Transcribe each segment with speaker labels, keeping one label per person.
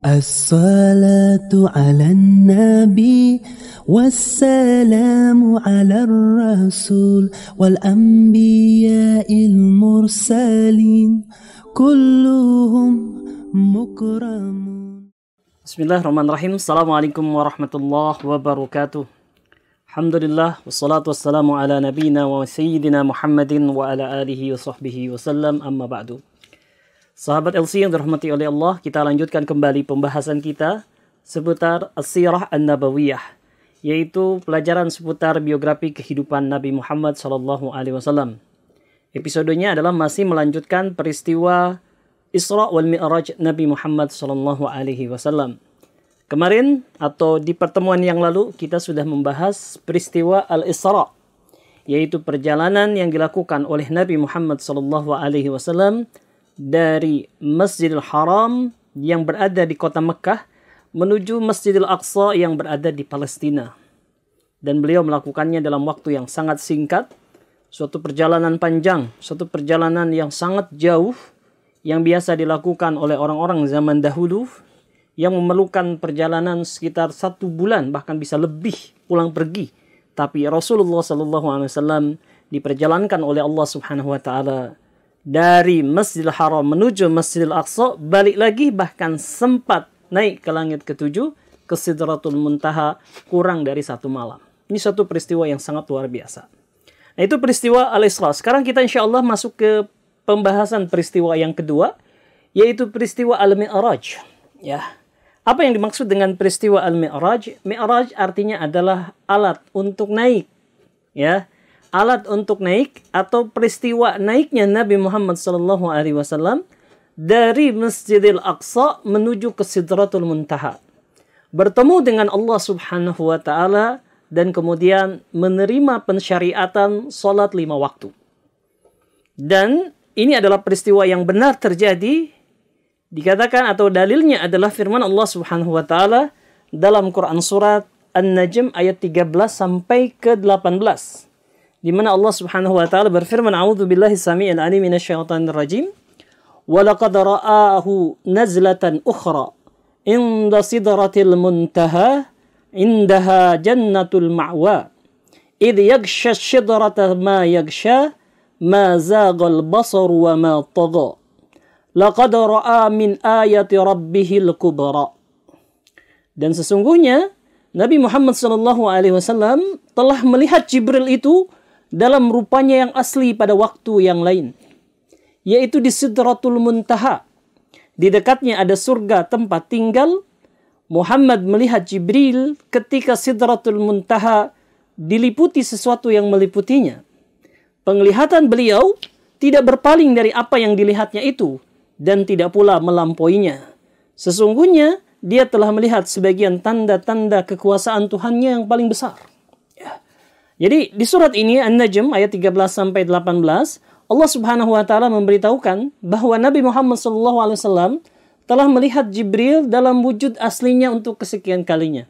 Speaker 1: As-salatu ala nabi wassalamu ala rasul wal anbiya'il mursalin kulluhum mukramun.
Speaker 2: Bismillahirrahmanirrahim. Assalamualaikum warahmatullahi wabarakatuh. Alhamdulillah wassalatu wassalamu ala nabiyina wa sayyidina Muhammadin wa ala alihi wa sahbihi wasallam, amma ba'du. Sahabat LC yang dirahmati oleh Allah, kita lanjutkan kembali pembahasan kita seputar As-Sirah An-Nabawiyah, yaitu pelajaran seputar biografi kehidupan Nabi Muhammad SAW. Episodenya adalah masih melanjutkan peristiwa Isra wal Mi'raj Nabi Muhammad SAW. Kemarin atau di pertemuan yang lalu kita sudah membahas peristiwa Al-Isra, yaitu perjalanan yang dilakukan oleh Nabi Muhammad SAW dari Masjidil Haram yang berada di kota Mekah menuju Masjidil Aqsa yang berada di Palestina. Dan beliau melakukannya dalam waktu yang sangat singkat, suatu perjalanan panjang, suatu perjalanan yang sangat jauh yang biasa dilakukan oleh orang-orang zaman dahulu yang memerlukan perjalanan sekitar 1 bulan, bahkan bisa lebih pulang pergi. Tapi Rasulullah SAW diperjalankan oleh Allah Subhanahu wa Ta'ala dari Masjidil Haram menuju Masjidil Aqsa, balik lagi, bahkan sempat naik ke langit ke-7, ke Sidratul Muntaha, kurang dari 1 malam. Ini suatu peristiwa yang sangat luar biasa. Nah, itu peristiwa Al-Isra. Sekarang kita insya Allah masuk ke pembahasan peristiwa yang kedua, yaitu peristiwa Al-Mi'raj. Ya. Apa yang dimaksud dengan peristiwa Al-Mi'raj? Mi'raj artinya adalah alat untuk naik. Ya. Alat untuk naik atau peristiwa naiknya Nabi Muhammad SAW dari Masjidil Aqsa menuju ke Sidratul Muntaha. Bertemu dengan Allah Subhanahu wa Ta'ala dan kemudian menerima pensyariatan salat 5 waktu. Dan ini adalah peristiwa yang benar terjadi. Dikatakan atau dalilnya adalah firman Allah Subhanahu wa Ta'ala dalam Quran surat An-Najm ayat 13 sampai ke 18. Di mana Allah Subhanahu wa Ta'ala berfirman, "A'udzu billahi samii'il 'aliim minasyaitonir rajim. Wa laqad ra'ahu nazlatan ukhra 'inda sidratil muntaha 'indaha jannatul ma'wa. Idh yaghsha asy-syidrata ma yaghsha ma zaghal basar wa ma tagha. Laqad ra'a min ayati rabbihil kubra." Dan sesungguhnya Nabi Muhammad SAW telah melihat Jibril itu dalam rupanya yang asli pada waktu yang lain, yaitu di Sidratul Muntaha. Di dekatnya ada surga tempat tinggal. Muhammad melihat Jibril ketika Sidratul Muntaha diliputi sesuatu yang meliputinya. Penglihatan beliau tidak berpaling dari apa yang dilihatnya itu dan tidak pula melampauinya. Sesungguhnya dia telah melihat sebagian tanda-tanda kekuasaan Tuhannya yang paling besar. Jadi di surat ini An-Najm ayat 13 sampai 18, Allah Subhanahu wa Ta'ala memberitahukan bahwa Nabi Muhammad SAW telah melihat Jibril dalam wujud aslinya untuk kesekian kalinya.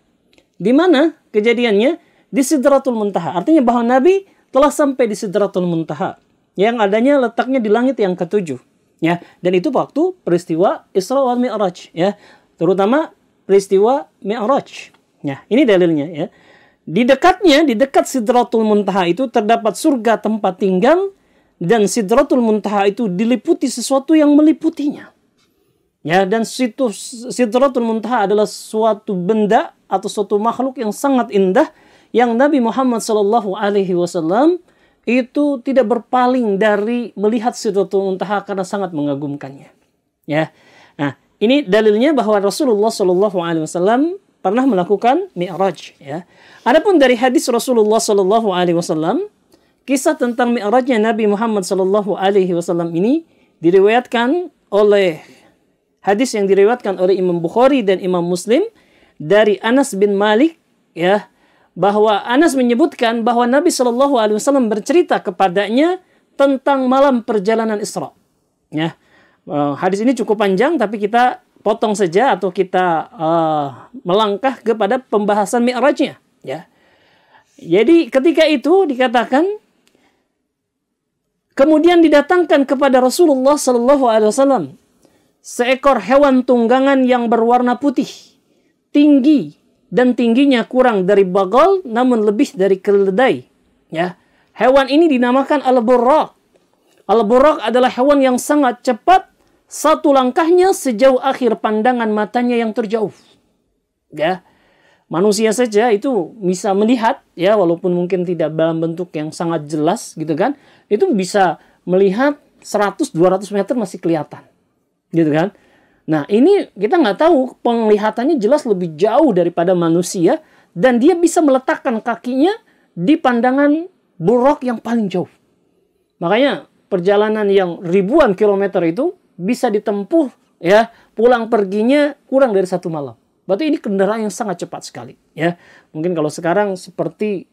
Speaker 2: Di mana kejadiannya? Di Sidratul Muntaha. Artinya bahwa Nabi telah sampai di Sidratul Muntaha, yang adanya letaknya di langit yang ke-7. Ya, dan itu waktu peristiwa Isra wal Mi'raj, ya. Terutama peristiwa Mi'raj. Ya, ini dalilnya, ya. Di dekatnya, di dekat Sidratul Muntaha itu terdapat surga tempat tinggal, dan Sidratul Muntaha itu diliputi sesuatu yang meliputinya. Ya, dan Sidratul Muntaha adalah suatu benda atau suatu makhluk yang sangat indah yang Nabi Muhammad SAW itu tidak berpaling dari melihat Sidratul Muntaha karena sangat mengagumkannya. Ya. Nah, ini dalilnya bahwa Rasulullah SAW pernah melakukan Mi'raj, ya. Adapun dari hadis Rasulullah SAW, kisah tentang Mi'rajnya Nabi Muhammad SAW ini diriwayatkan oleh hadis yang diriwayatkan oleh Imam Bukhari dan Imam Muslim dari Anas bin Malik, ya, bahwa Anas menyebutkan bahwa Nabi SAW bercerita kepadanya tentang malam perjalanan Isra. Ya, hadis ini cukup panjang, tapi kita potong saja atau kita melangkah kepada pembahasan Mi'rajnya, ya. Jadi ketika itu dikatakan kemudian didatangkan kepada Rasulullah SAW seekor hewan tunggangan yang berwarna putih, tinggi, dan tingginya kurang dari bagal, namun lebih dari keledai. Ya, hewan ini dinamakan al-burraq. Al-burraq adalah hewan yang sangat cepat, satu langkahnya sejauh akhir pandangan matanya yang terjauh. Ya, manusia saja itu bisa melihat, ya, walaupun mungkin tidak dalam bentuk yang sangat jelas, gitu kan? Itu bisa melihat 100-200 meter masih kelihatan, gitu kan? Nah, ini kita nggak tahu, penglihatannya jelas lebih jauh daripada manusia, dan dia bisa meletakkan kakinya di pandangan burraq yang paling jauh. Makanya perjalanan yang ribuan kilometer itu bisa ditempuh, ya, pulang perginya kurang dari 1 malam. Berarti ini kendaraan yang sangat cepat sekali, ya. Mungkin kalau sekarang seperti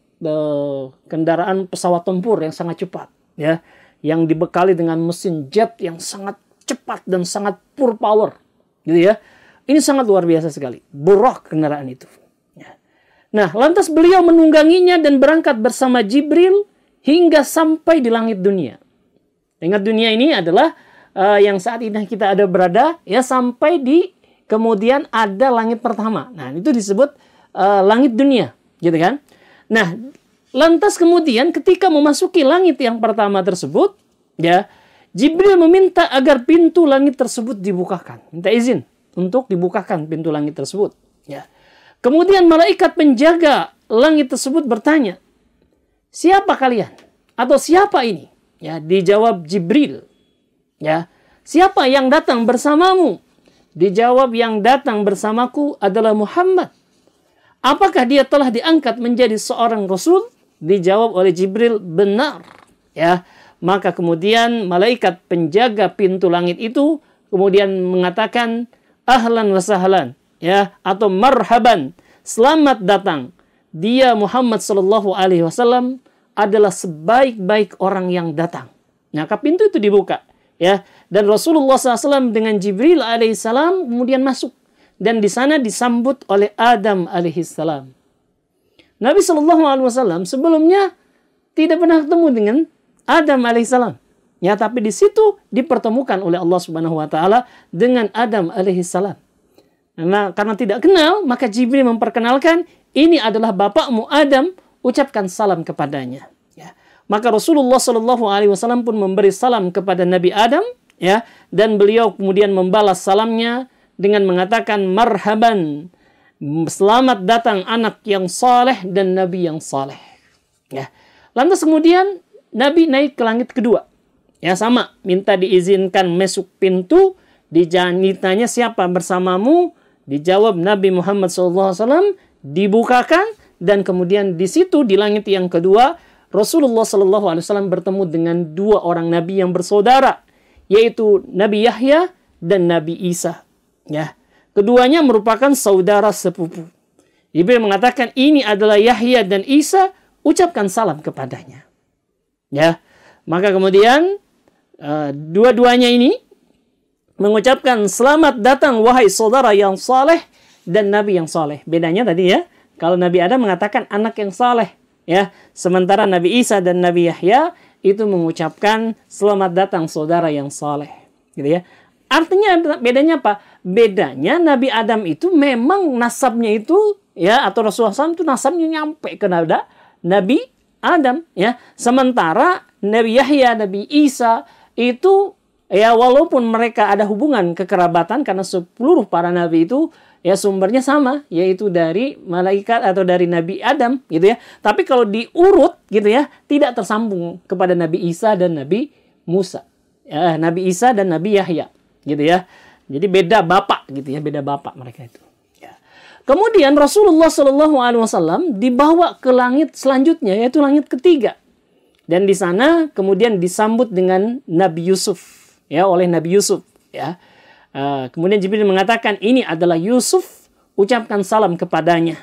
Speaker 2: kendaraan pesawat tempur yang sangat cepat, ya, yang dibekali dengan mesin jet yang sangat cepat dan sangat pure power, gitu ya. Ini sangat luar biasa sekali, burraq kendaraan itu. Ya. Nah, lantas beliau menungganginya dan berangkat bersama Jibril hingga sampai di langit dunia. Ingat, dunia ini adalah yang saat ini kita ada berada, ya, sampai di kemudian ada langit pertama. Nah, itu disebut langit dunia, gitu kan? Nah, lantas kemudian ketika memasuki langit yang pertama tersebut, ya, Jibril meminta agar pintu langit tersebut dibukakan. Minta izin untuk dibukakan pintu langit tersebut. Ya. Kemudian malaikat penjaga langit tersebut bertanya, siapa kalian? Atau siapa ini? Ya, dijawab Jibril. Ya, siapa yang datang bersamamu? Dijawab, yang datang bersamaku adalah Muhammad. Apakah dia telah diangkat menjadi seorang rasul? Dijawab oleh Jibril, benar. Ya, maka kemudian malaikat penjaga pintu langit itu kemudian mengatakan ahlan wa sahlan, ya, atau marhaban, selamat datang. Dia Muhammad sallallahu alaihi wasallam adalah sebaik-baik orang yang datang. Maka pintu itu dibuka, ya, dan Rasulullah SAW dengan Jibril alaihissalam kemudian masuk, dan di sana disambut oleh Adam alaihissalam. Nabi SAW sebelumnya tidak pernah ketemu dengan Adam alaihissalam, ya, tapi di situ dipertemukan oleh Allah Subhanahu wa taala dengan Adam alaihissalam. Nah, karena tidak kenal, maka Jibril memperkenalkan, ini adalah bapakmu Adam, ucapkan salam kepadanya. Ya. Maka Rasulullah SAW pun memberi salam kepada Nabi Adam, ya, dan beliau kemudian membalas salamnya dengan mengatakan marhaban, selamat datang anak yang saleh dan Nabi yang saleh. Ya. Lantas kemudian Nabi naik ke langit kedua. Ya, sama, minta diizinkan masuk pintu, ditanya siapa bersamamu, dijawab Nabi Muhammad SAW, dibukakan, dan kemudian di situ di langit yang kedua Rasulullah SAW bertemu dengan dua orang Nabi yang bersaudara, yaitu Nabi Yahya dan Nabi Isa. Ya, keduanya merupakan saudara sepupu. Jibril mengatakan ini adalah Yahya dan Isa, ucapkan salam kepadanya. Ya, maka kemudian dua-duanya ini mengucapkan selamat datang wahai saudara yang saleh dan Nabi yang saleh. Bedanya tadi, ya, kalau Nabi Adam mengatakan anak yang saleh, ya, sementara Nabi Isa dan Nabi Yahya itu mengucapkan selamat datang saudara yang saleh, gitu ya. Artinya bedanya apa? Bedanya Nabi Adam itu memang nasabnya itu, ya, atau Rasulullah SAW itu nasabnya nyampe ke Nabi Adam, ya. Sementara Nabi Yahya, Nabi Isa itu, ya, walaupun mereka ada hubungan kekerabatan karena seluruh para nabi itu, ya, sumbernya sama, yaitu dari malaikat atau dari Nabi Adam, gitu ya. Tapi kalau diurut, gitu ya, tidak tersambung kepada Nabi Isa dan Nabi Musa, ya, Nabi Isa dan Nabi Yahya, gitu ya. Jadi beda bapak, gitu ya, beda bapak mereka itu. Ya. Kemudian Rasulullah SAW dibawa ke langit selanjutnya, yaitu langit ketiga, dan di sana kemudian disambut dengan Nabi Yusuf, ya, oleh Nabi Yusuf, ya. Kemudian Jibril mengatakan ini adalah Yusuf, ucapkan salam kepadanya.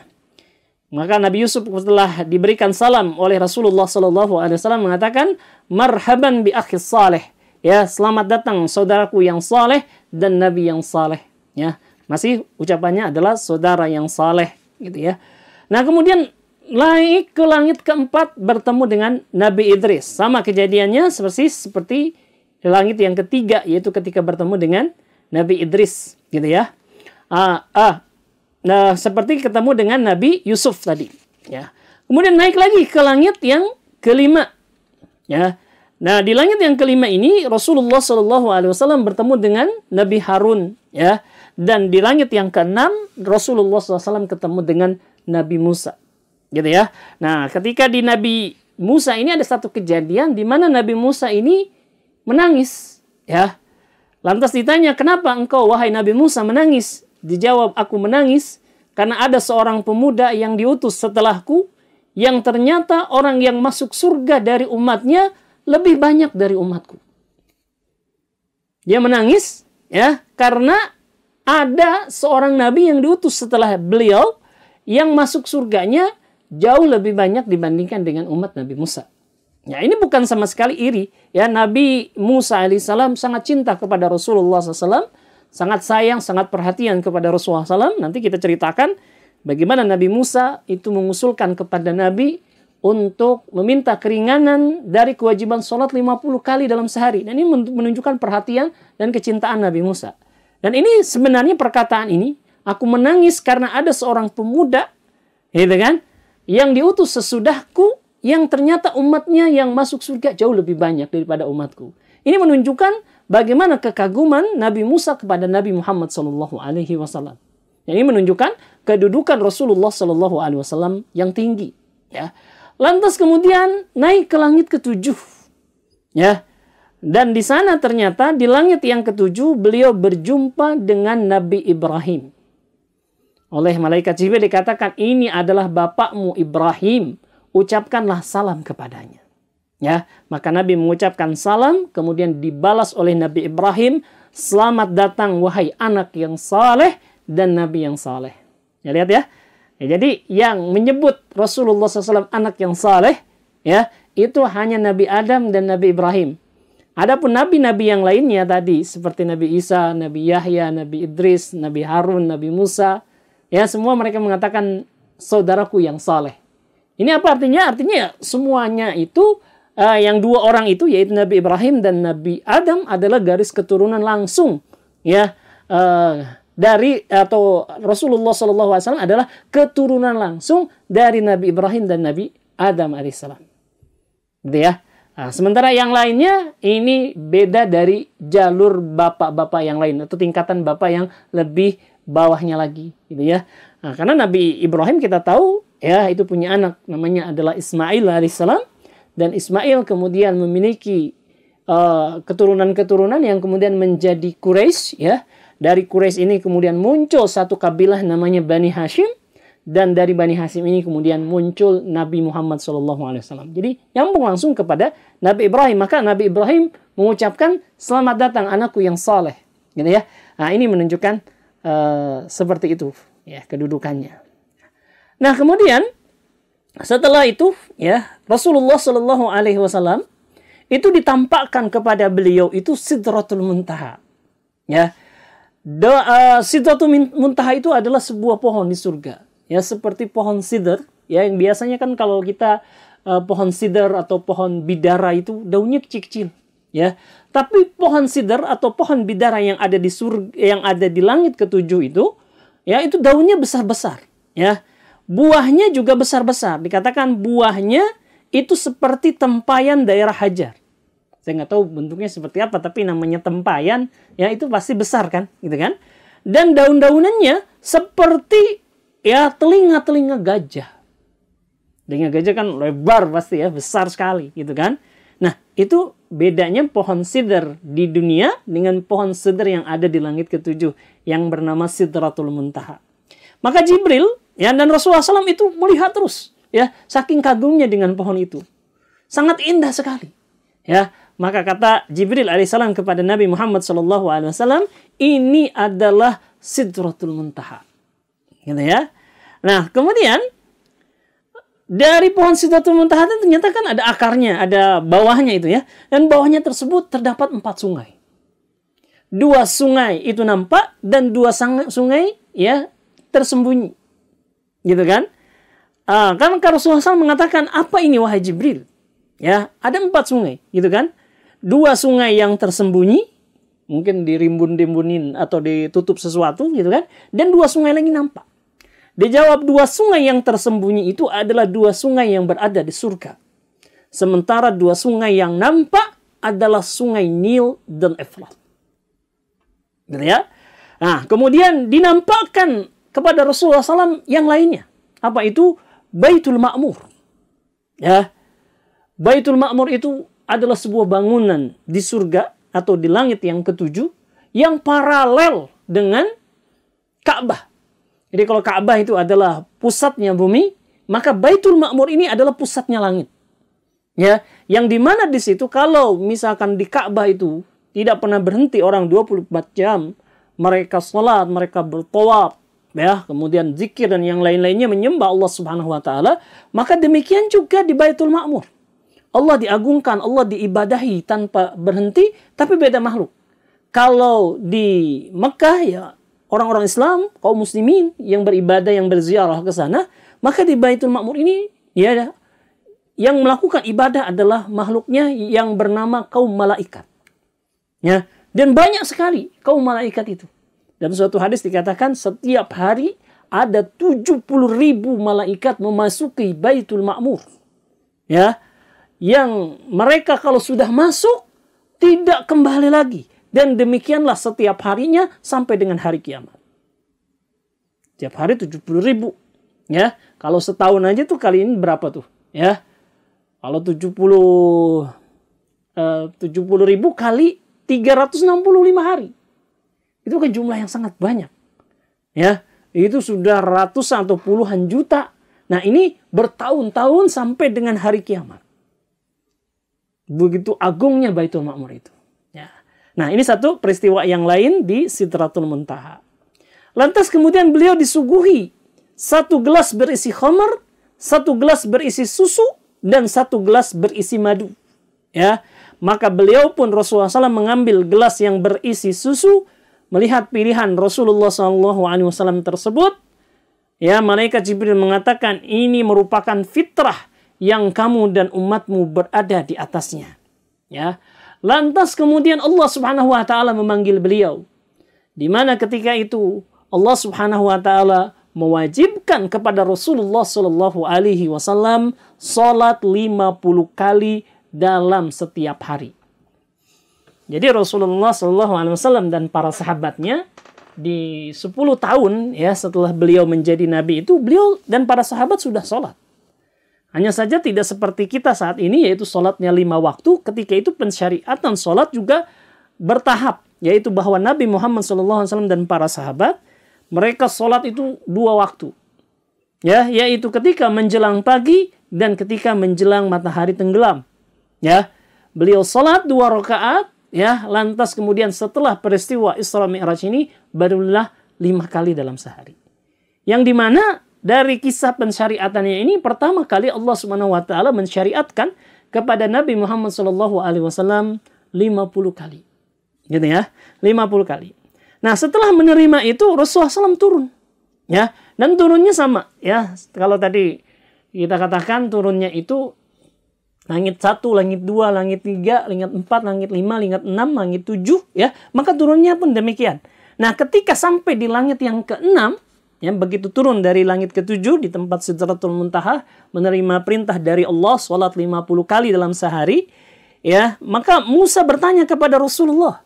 Speaker 2: Maka Nabi Yusuf setelah diberikan salam oleh Rasulullah SAW mengatakan marhaban bi akhi saleh, ya, selamat datang saudaraku yang saleh dan Nabi yang saleh, ya. Masih ucapannya adalah saudara yang saleh, gitu ya. Nah, kemudian naik ke langit keempat bertemu dengan Nabi Idris. Sama kejadiannya seperti langit yang ketiga, yaitu ketika bertemu dengan Nabi Idris, gitu ya. Nah, seperti ketemu dengan Nabi Yusuf tadi, ya. Kemudian naik lagi ke langit yang kelima, ya. Nah, di langit yang kelima ini Rasulullah SAW bertemu dengan Nabi Harun, ya. Dan di langit yang keenam Rasulullah SAW ketemu dengan Nabi Musa, gitu ya. Nah, ketika di Nabi Musa ini ada satu kejadian di mana Nabi Musa ini menangis, ya. Lantas ditanya, kenapa engkau wahai Nabi Musa menangis? Dijawab, aku menangis karena ada seorang pemuda yang diutus setelahku yang ternyata orang yang masuk surga dari umatnya lebih banyak dari umatku. Dia menangis, ya, karena ada seorang nabi yang diutus setelah beliau yang masuk surganya jauh lebih banyak dibandingkan dengan umat Nabi Musa. Ya, ini bukan sama sekali iri. Ya, Nabi Musa alaihissalam sangat cinta kepada Rasulullah SAW, sangat sayang, sangat perhatian kepada Rasulullah SAW. Nanti kita ceritakan bagaimana Nabi Musa itu mengusulkan kepada Nabi untuk meminta keringanan dari kewajiban sholat 50 kali dalam sehari. Dan ini menunjukkan perhatian dan kecintaan Nabi Musa. Dan ini sebenarnya perkataan ini, aku menangis karena ada seorang pemuda, gitu kan, yang diutus sesudahku, yang ternyata umatnya yang masuk surga jauh lebih banyak daripada umatku. Ini menunjukkan bagaimana kekaguman Nabi Musa kepada Nabi Muhammad SAW. Ini menunjukkan kedudukan Rasulullah SAW yang tinggi. Ya. Lantas kemudian naik ke langit ketujuh. Ya. Dan di sana ternyata di langit yang ketujuh beliau berjumpa dengan Nabi Ibrahim. Oleh malaikat Jibril dikatakan, ini adalah bapakmu Ibrahim. Ucapkanlah salam kepadanya. Ya, maka Nabi mengucapkan salam, kemudian dibalas oleh Nabi Ibrahim, selamat datang wahai anak yang saleh dan Nabi yang saleh. Ya, lihat ya. Jadi yang menyebut Rasulullah SAW anak yang saleh, ya, itu hanya Nabi Adam dan Nabi Ibrahim. Adapun nabi-nabi yang lainnya tadi, seperti Nabi Isa, Nabi Yahya, Nabi Idris, Nabi Harun, Nabi Musa, ya, semua mereka mengatakan saudaraku yang saleh. Ini apa artinya? Artinya ya, semuanya itu yang dua orang itu yaitu Nabi Ibrahim dan Nabi Adam adalah garis keturunan langsung, ya, dari atau Rasulullah SAW adalah keturunan langsung dari Nabi Ibrahim dan Nabi Adam alaihissalam. Gitu ya. Nah, sementara yang lainnya ini beda dari jalur bapak-bapak yang lain atau tingkatan bapak yang lebih bawahnya lagi, gitu ya. Nah, karena Nabi Ibrahim kita tahu, ya, itu punya anak namanya adalah Ismail alaihissalam, dan Ismail kemudian memiliki keturunan-keturunan yang kemudian menjadi Quraisy, ya. Dari Quraisy ini kemudian muncul satu kabilah namanya Bani Hashim, dan dari Bani Hashim ini kemudian muncul Nabi Muhammad SAW. Jadi nyambung langsung kepada Nabi Ibrahim. Maka Nabi Ibrahim mengucapkan selamat datang anakku yang saleh, gitu ya. Nah, ini menunjukkan seperti itu, ya, kedudukannya. Nah, kemudian setelah itu, ya, Rasulullah SAW itu ditampakkan kepada beliau itu Sidratul Muntaha. Ya, Sidratul Muntaha itu adalah sebuah pohon di surga, ya, seperti pohon sidr, ya, yang biasanya kan kalau kita pohon sidr atau pohon bidara itu daunnya kecil-kecil, ya. Tapi pohon sidr atau pohon bidara yang ada di surga, yang ada di langit ketujuh itu, ya, itu daunnya besar-besar, ya. Buahnya juga besar-besar. Dikatakan buahnya itu seperti tempayan daerah Hajar. Saya nggak tahu bentuknya seperti apa, tapi namanya tempayan, ya, itu pasti besar kan, gitu kan? Dan daun-daunannya seperti, ya, telinga-telinga gajah. Telinga gajah kan lebar pasti, ya, besar sekali, gitu kan? Nah, itu bedanya pohon sidr di dunia dengan pohon sidr yang ada di langit ketujuh yang bernama Sidratul Muntaha. Maka Jibril, ya, dan Rasulullah SAW itu melihat terus, ya, saking kagumnya dengan pohon itu. Sangat indah sekali, ya. Maka kata Jibril alaihissalam kepada Nabi Muhammad SAW, ini adalah Sidratul Muntaha, gitu ya. Nah, kemudian dari pohon Sidratul Muntaha itu ternyata kan ada akarnya, ada bawahnya itu, ya. Dan bawahnya tersebut terdapat 4 sungai. 2 sungai itu nampak dan 2 sungai, ya, tersembunyi, gitu kan? Kan Rasulullah SAW mengatakan, apa ini wahai Jibril? Ya, ada 4 sungai, gitu kan? 2 sungai yang tersembunyi, mungkin dirimbun-rimbunin atau ditutup sesuatu gitu kan. Dan 2 sungai lagi nampak. Dijawab 2 sungai yang tersembunyi itu adalah 2 sungai yang berada di surga. Sementara 2 sungai yang nampak adalah sungai Nil dan Efrat. Gitu ya. Nah, kemudian dinampakkan kepada Rasulullah SAW yang lainnya. Apa itu? Baitul Ma'mur. Ya. Baitul Ma'mur itu adalah sebuah bangunan di surga atau di langit yang ke-7 yang paralel dengan Ka'bah. Jadi kalau Ka'bah itu adalah pusatnya bumi, maka Baitul Ma'mur ini adalah pusatnya langit. Ya, yang dimana di situ kalau misalkan di Ka'bah itu tidak pernah berhenti orang 24 jam, mereka sholat, mereka bertawaf, ya, kemudian zikir dan yang lain-lainnya menyembah Allah Subhanahu wa taala, maka demikian juga di Baitul Ma'mur. Allah diagungkan, Allah diibadahi tanpa berhenti, tapi beda makhluk. Kalau di Mekah ya orang-orang Islam, kaum muslimin yang beribadah, yang berziarah ke sana, maka di Baitul Ma'mur ini ya yang melakukan ibadah adalah makhluknya yang bernama kaum malaikat. Ya, dan banyak sekali kaum malaikat itu. Dalam suatu hadis dikatakan setiap hari ada 70.000 malaikat memasuki Baitul Ma'mur. Ya, yang mereka kalau sudah masuk tidak kembali lagi. Dan demikianlah setiap harinya sampai dengan hari kiamat. Setiap hari 70.000. Ya, kalau setahun aja tuh kali ini berapa tuh? Ya, kalau 70.000 kali 365 hari. Itu kan jumlah yang sangat banyak. Ya, itu sudah ratusan atau puluhan juta. Nah, ini bertahun-tahun sampai dengan hari kiamat. Begitu agungnya Baitul Ma'mur itu. Ya. Nah, ini satu peristiwa yang lain di Sidratul Muntaha. Lantas kemudian beliau disuguhi 1 gelas berisi khamar, 1 gelas berisi susu, dan 1 gelas berisi madu. Ya, maka beliau pun Rasulullah SAW mengambil gelas yang berisi susu, melihat pilihan Rasulullah SAW tersebut. Ya, malaikat Jibril mengatakan ini merupakan fitrah yang kamu dan umatmu berada di atasnya. Ya. Lantas kemudian Allah Subhanahu wa taala memanggil beliau. Di mana ketika itu Allah Subhanahu wa taala mewajibkan kepada Rasulullah sallallahu alaihi wasallam salat 50 kali dalam setiap hari. Jadi Rasulullah sallallahu alaihi wasallam dan para sahabatnya di 10 tahun ya setelah beliau menjadi nabi itu beliau dan para sahabat sudah salat. Hanya saja tidak seperti kita saat ini, yaitu sholatnya 5 waktu. Ketika itu pensyariatan sholat juga bertahap. Yaitu bahwa Nabi Muhammad SAW dan para sahabat, mereka sholat itu 2 waktu. Ya, yaitu ketika menjelang pagi dan ketika menjelang matahari tenggelam. Ya, beliau sholat 2 rakaat. Ya, lantas kemudian setelah peristiwa Isra Mi'raj ini, barulah 5 kali dalam sehari. Yang dimana dari kisah pensyariatannya ini pertama kali Allah Subhanahu wa taala mensyariatkan kepada Nabi Muhammad sallallahu alaihi wasallam 50 kali. Gitu ya, 50 kali. Nah, setelah menerima itu Rasulullah SAW turun. Ya, dan turunnya sama ya. Kalau tadi kita katakan turunnya itu langit 1, langit 2, langit 3, langit 4, langit 5, langit 6, langit 7 ya, maka turunnya pun demikian. Nah, ketika sampai di langit yang ke-6 ya, begitu turun dari langit ke-7 di tempat Sidratul Muntaha menerima perintah dari Allah salat 50 kali dalam sehari, ya, maka Musa bertanya kepada Rasulullah,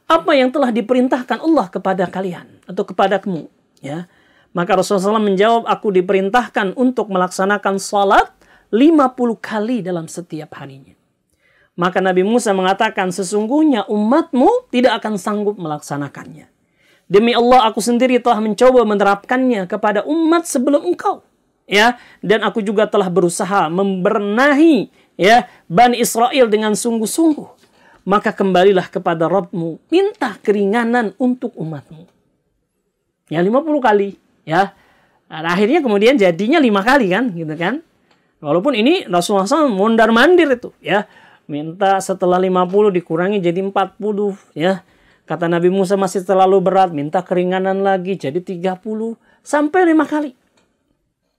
Speaker 2: apa yang telah diperintahkan Allah kepada kalian atau kepadamu, ya. Maka Rasulullah SAW menjawab, aku diperintahkan untuk melaksanakan salat 50 kali dalam setiap harinya. Maka Nabi Musa mengatakan, sesungguhnya umatmu tidak akan sanggup melaksanakannya. Demi Allah, aku sendiri telah mencoba menerapkannya kepada umat sebelum engkau. Ya, dan aku juga telah berusaha membenahi ya Bani Israel dengan sungguh-sungguh. Maka kembalilah kepada Rabbmu, minta keringanan untuk umatmu. Ya, 50 kali. Ya, nah, akhirnya kemudian jadinya 5 kali kan, gitu kan. Walaupun ini Rasulullah SAW mondar-mandir itu. Ya, minta setelah 50 dikurangi jadi 40. Ya. Kata Nabi Musa masih terlalu berat, minta keringanan lagi jadi 30 sampai 5 kali.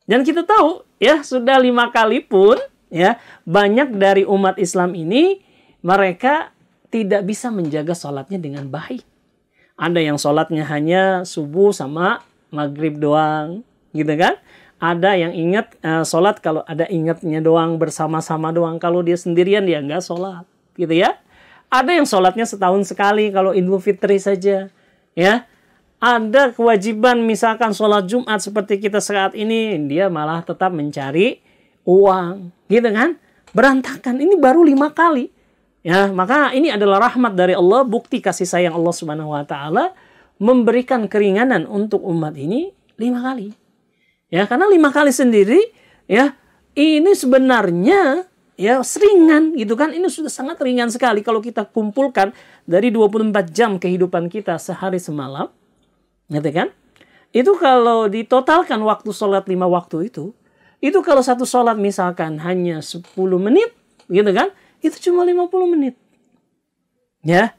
Speaker 2: Dan kita tahu ya sudah 5 kali pun ya banyak dari umat Islam ini mereka tidak bisa menjaga sholatnya dengan baik. Ada yang sholatnya hanya subuh sama maghrib doang, gitu kan? Ada yang ingat sholat kalau ada ingatnya doang, bersama-sama doang. Kalau dia sendirian dia nggak sholat, gitu ya. Ada yang sholatnya setahun sekali kalau Idul Fitri saja, ya. Ada kewajiban misalkan sholat Jumat seperti kita saat ini, dia malah tetap mencari uang, gitu kan? Berantakan. Ini baru 5 kali. Ya, maka ini adalah rahmat dari Allah, bukti kasih sayang Allah Subhanahu wa taala memberikan keringanan untuk umat ini 5 kali. Ya, karena 5 kali sendiri ya, ini sebenarnya ya ringan gitu kan. Ini sudah sangat ringan sekali kalau kita kumpulkan dari 24 jam kehidupan kita sehari semalam. Gitu kan? Itu kalau ditotalkan waktu sholat 5 waktu itu kalau satu sholat misalkan hanya 10 menit, gitu kan? Itu cuma 50 menit. Ya.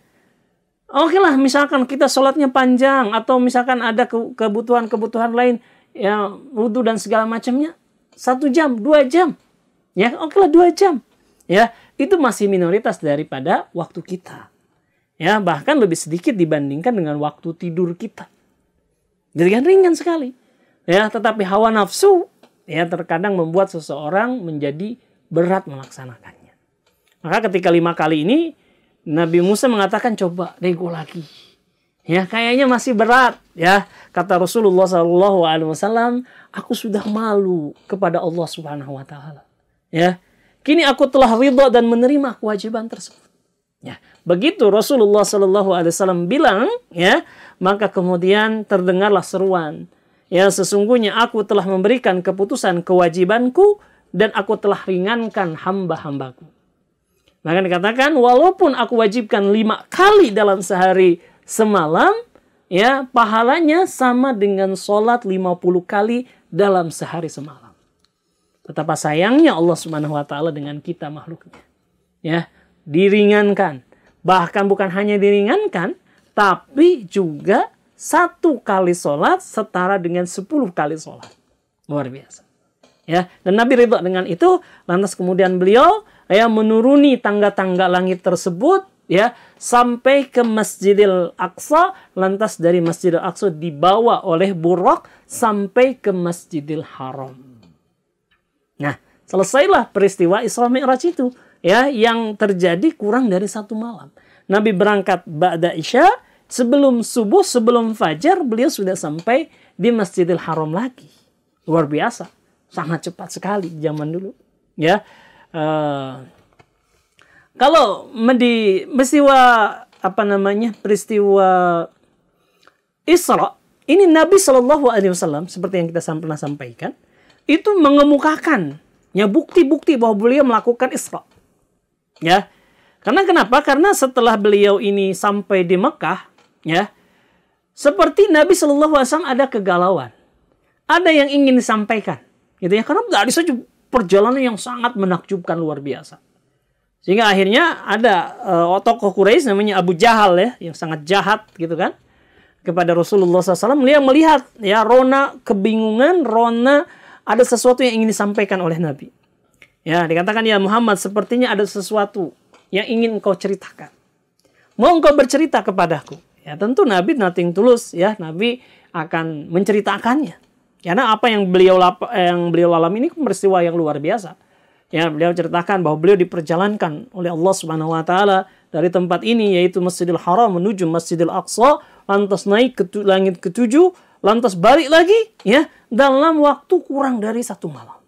Speaker 2: Oke lah, misalkan kita sholatnya panjang atau misalkan ada kebutuhan-kebutuhan lain, ya wudu dan segala macamnya, 1 jam, 2 jam. Ya, oke lah 2 jam. Ya, itu masih minoritas daripada waktu kita. Ya, bahkan lebih sedikit dibandingkan dengan waktu tidur kita. Jadi kan ringan sekali. Ya, tetapi hawa nafsu ya terkadang membuat seseorang menjadi berat melaksanakannya. Maka ketika 5 kali ini Nabi Musa mengatakan coba nego lagi. Ya, kayaknya masih berat, ya. Kata Rasulullah SAW, aku sudah malu kepada Allah Subhanahu wa taala. Ya. Kini aku telah ridha dan menerima kewajiban tersebut. Ya, begitu Rasulullah SAW bilang, ya, maka kemudian terdengarlah seruan. Ya, sesungguhnya aku telah memberikan keputusan kewajibanku dan aku telah ringankan hamba-hambaku. Maka dikatakan, walaupun aku wajibkan 5 kali dalam sehari semalam, ya, pahalanya sama dengan sholat 50 kali dalam sehari semalam. Betapa sayangnya Allah Subhanahu wa taala dengan kita makhluknya. Ya, diringankan. Bahkan bukan hanya diringankan, tapi juga 1 kali sholat setara dengan 10 kali sholat. Luar biasa. Ya, dan Nabi ridha dengan itu, lantas kemudian beliau ya menuruni tangga-tangga langit tersebut, ya, sampai ke Masjidil Aqsa, lantas dari Masjidil Aqsa dibawa oleh Buraq sampai ke Masjidil Haram. Nah, selesailah peristiwa Isra Mi'raj itu, ya, yang terjadi kurang dari 1 malam. Nabi berangkat ba'da Isya, sebelum subuh, sebelum fajar, beliau sudah sampai di Masjidil Haram lagi. Luar biasa, sangat cepat sekali zaman dulu. Ya, kalau peristiwa Isra, ini Nabi SAW seperti yang kita pernah sampaikan, itu mengemukakan ya bukti-bukti bahwa beliau melakukan Isra. Ya. Karena kenapa? Karena setelah beliau ini sampai di Mekah, ya, seperti Nabi SAW ada kegalauan. Ada yang ingin disampaikan. Gitu ya. Karena tadi saja perjalanan yang sangat menakjubkan luar biasa. Sehingga akhirnya ada tokoh Quraisy namanya Abu Jahal ya, yang sangat jahat gitu kan, kepada Rasulullah SAW. Dia melihat ya rona kebingungan, rona ada sesuatu yang ingin disampaikan oleh Nabi. Ya, dikatakan ya Muhammad, sepertinya ada sesuatu yang ingin engkau ceritakan. Mau engkau bercerita kepadaku? Ya, tentu Nabi nothing tulus ya, Nabi akan menceritakannya. Karena apa yang beliau alami ini peristiwa yang luar biasa. Ya, beliau ceritakan bahwa beliau diperjalankan oleh Allah Subhanahu wa taala dari tempat ini yaitu Masjidil Haram menuju Masjidil Aqsa, lantas naik ke langit ke-7, lantas balik lagi ya dalam waktu kurang dari 1 malam.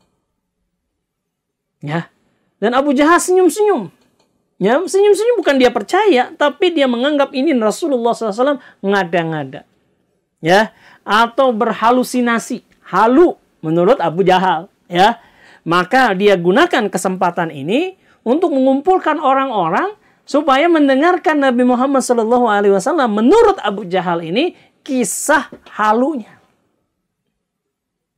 Speaker 2: Ya. Dan Abu Jahal senyum-senyum. Ya, senyum-senyum bukan dia percaya, tapi dia menganggap ini Rasulullah SAW ngada-ngada. Ya, atau berhalusinasi. Halu menurut Abu Jahal. Ya, maka dia gunakan kesempatan ini untuk mengumpulkan orang-orang supaya mendengarkan Nabi Muhammad SAW. Menurut Abu Jahal ini kisah halunya.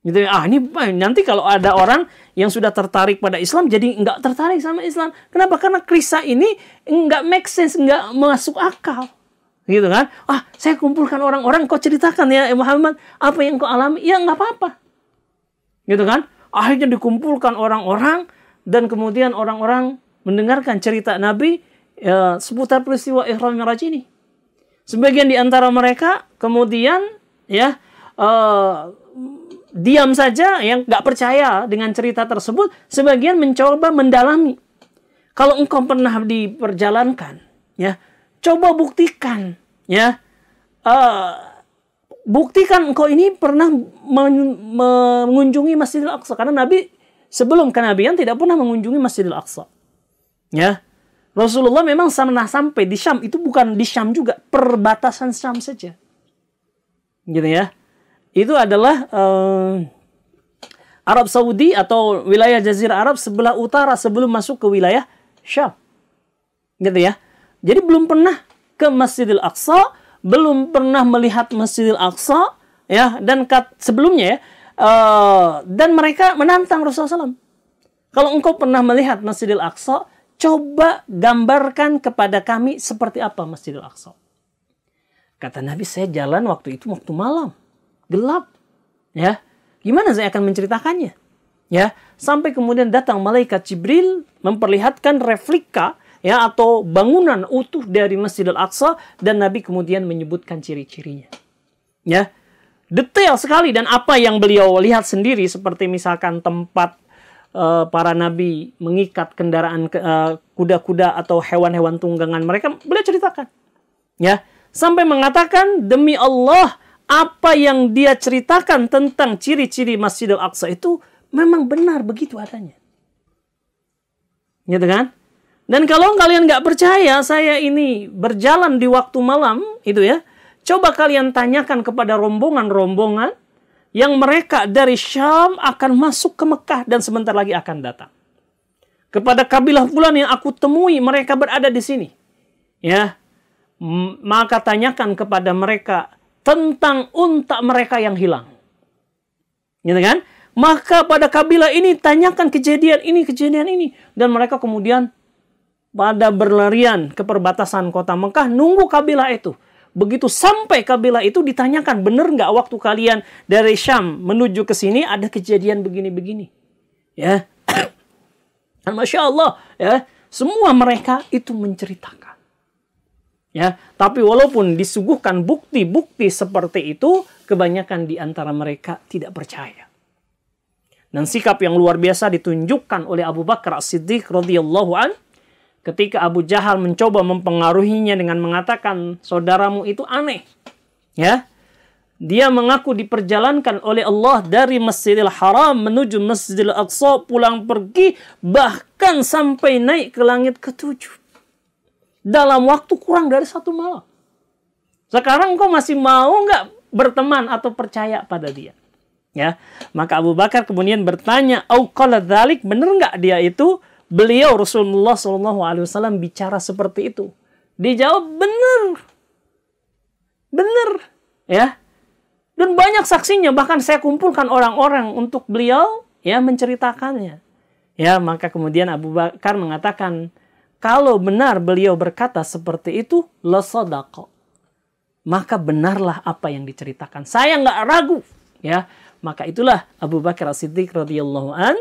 Speaker 2: Gitu, ini nanti kalau ada orang yang sudah tertarik pada Islam jadi nggak tertarik sama Islam. Kenapa? Karena kisah ini nggak make sense, nggak masuk akal. Gitu kan? Saya kumpulkan orang-orang, kau ceritakan ya Muhammad apa yang kau alami. Ya nggak apa-apa. Gitu kan? Akhirnya dikumpulkan orang-orang dan kemudian orang-orang mendengarkan cerita Nabi seputar peristiwa Isra Mi'raj ini. Sebagian di antara mereka kemudian ya diam saja, yang nggak percaya dengan cerita tersebut. Sebagian mencoba mendalami. Kalau engkau pernah diperjalankan, ya, coba buktikan, ya, buktikan engkau ini pernah mengunjungi Masjidil Aqsa. Karena Nabi sebelum kenabian tidak pernah mengunjungi Masjidil Aqsa. Ya, Rasulullah memang pernah sampai di Syam, itu bukan di Syam juga, perbatasan Syam saja. Gitu ya. Itu adalah Arab Saudi atau wilayah Jazirah Arab sebelah utara sebelum masuk ke wilayah Syam. Gitu ya. Jadi belum pernah ke Masjidil Aqsa, belum pernah melihat Masjidil Aqsa, ya, dan sebelumnya ya, dan mereka menantang Rasulullah SAW. Kalau engkau pernah melihat Masjidil Aqsa, coba gambarkan kepada kami seperti apa Masjidil Aqsa. Kata Nabi, saya jalan waktu itu waktu malam, gelap, ya. Gimana saya akan menceritakannya? Ya, sampai kemudian datang malaikat Jibril memperlihatkan replika, ya, atau bangunan utuh dari Masjidil Aqsa, dan Nabi kemudian menyebutkan ciri-cirinya. Ya, detail sekali, dan apa yang beliau lihat sendiri seperti misalkan tempat para nabi mengikat kendaraan kuda-kuda atau hewan-hewan tunggangan mereka, beliau ceritakan. Ya, sampai mengatakan demi Allah, apa yang dia ceritakan tentang ciri-ciri Masjidil Aqsa itu memang benar begitu adanya. Gitu kan? Dan kalau kalian nggak percaya saya ini berjalan di waktu malam itu ya, coba kalian tanyakan kepada rombongan-rombongan yang mereka dari Syam akan masuk ke Mekah dan sebentar lagi akan datang. Kepada kabilah fulan yang aku temui, mereka berada di sini. Ya, maka tanyakan kepada mereka tentang unta mereka yang hilang. Gitu kan? Maka pada kabilah ini tanyakan kejadian ini. Dan mereka kemudian pada berlarian ke perbatasan kota Mekah, nunggu kabilah itu. Begitu sampai kabilah itu ditanyakan, benar nggak waktu kalian dari Syam menuju ke sini ada kejadian begini-begini? Ya, dan Masya Allah, ya, semua mereka itu menceritakan. Ya, tapi walaupun disuguhkan bukti-bukti seperti itu, kebanyakan di antara mereka tidak percaya. Dan sikap yang luar biasa ditunjukkan oleh Abu Bakar As-Siddiq radhiyallahu an. Ketika Abu Jahal mencoba mempengaruhinya dengan mengatakan saudaramu itu aneh. Ya. Dia mengaku diperjalankan oleh Allah dari Masjidil Haram menuju Masjidil Aqsa, pulang pergi bahkan sampai naik ke langit ke-7. Dalam waktu kurang dari 1 malam. Sekarang kau masih mau nggak berteman atau percaya pada dia? Ya. Maka Abu Bakar kemudian bertanya, "Au qala dzalik?" Benar nggak dia itu? Beliau Rasulullah SAW bicara seperti itu. Dijawab benar. Benar. Ya. Dan banyak saksinya. Bahkan saya kumpulkan orang-orang untuk beliau ya menceritakannya. Ya, maka kemudian Abu Bakar mengatakan, kalau benar beliau berkata seperti itu, la sadaqa. Maka benarlah apa yang diceritakan. Saya nggak ragu. Ya. Maka itulah Abu Bakar As-Siddiq radhiyallahu an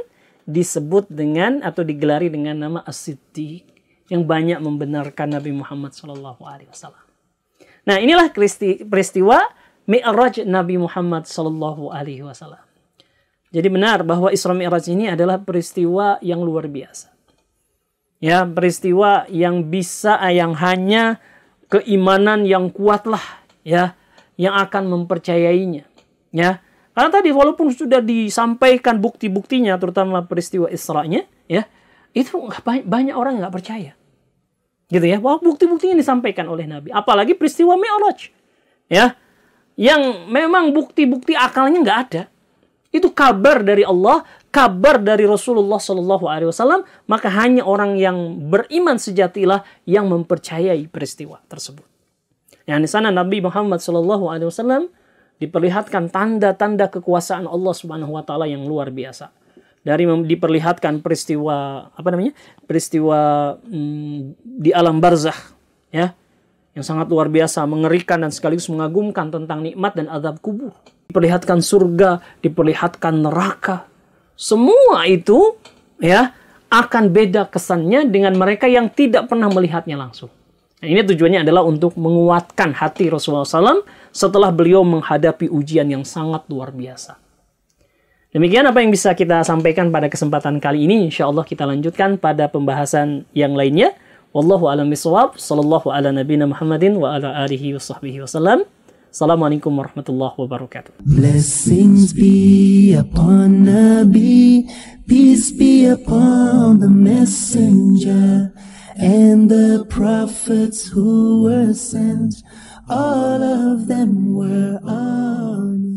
Speaker 2: disebut dengan atau digelari dengan nama As-Siddiq yang banyak membenarkan Nabi Muhammad SAW. Nah, inilah peristiwa Mi'raj Nabi Muhammad SAW. Jadi benar bahwa Isra Mi'raj ini adalah peristiwa yang luar biasa. Ya, peristiwa yang yang hanya keimanan yang kuatlah ya yang akan mempercayainya. Ya. Karena tadi walaupun sudah disampaikan bukti-buktinya, terutama peristiwa Isra-nya, ya, itu banyak orang nggak percaya. Gitu ya, wah bukti-buktinya disampaikan oleh Nabi. Apalagi peristiwa Mi'raj. Ya, yang memang bukti-bukti akalnya nggak ada. Itu kabar dari Allah, kabar dari Rasulullah SAW, maka hanya orang yang beriman sejatilah yang mempercayai peristiwa tersebut. Yang di sana Nabi Muhammad SAW diperlihatkan tanda-tanda kekuasaan Allah Subhanahu wa taala yang luar biasa. Dari diperlihatkan peristiwa peristiwa di alam barzakh ya, yang sangat luar biasa, mengerikan dan sekaligus mengagumkan tentang nikmat dan azab kubur. Diperlihatkan surga, diperlihatkan neraka. Semua itu ya akan beda kesannya dengan mereka yang tidak pernah melihatnya langsung. Nah, ini tujuannya adalah untuk menguatkan hati Rasulullah SAW setelah beliau menghadapi ujian yang sangat luar biasa. Demikian apa yang bisa kita sampaikan pada kesempatan kali ini. Insya Allah kita lanjutkan pada pembahasan yang lainnya. Wallahu a'lam bishawab. Sallallahu ala nabiyina Muhammadin wa ala alihi wa sahbihi wasallam. Assalamualaikum warahmatullahi wabarakatuh.
Speaker 1: Blessings be upon Nabi, peace be upon the messenger, and the prophets who were sent, all of them were on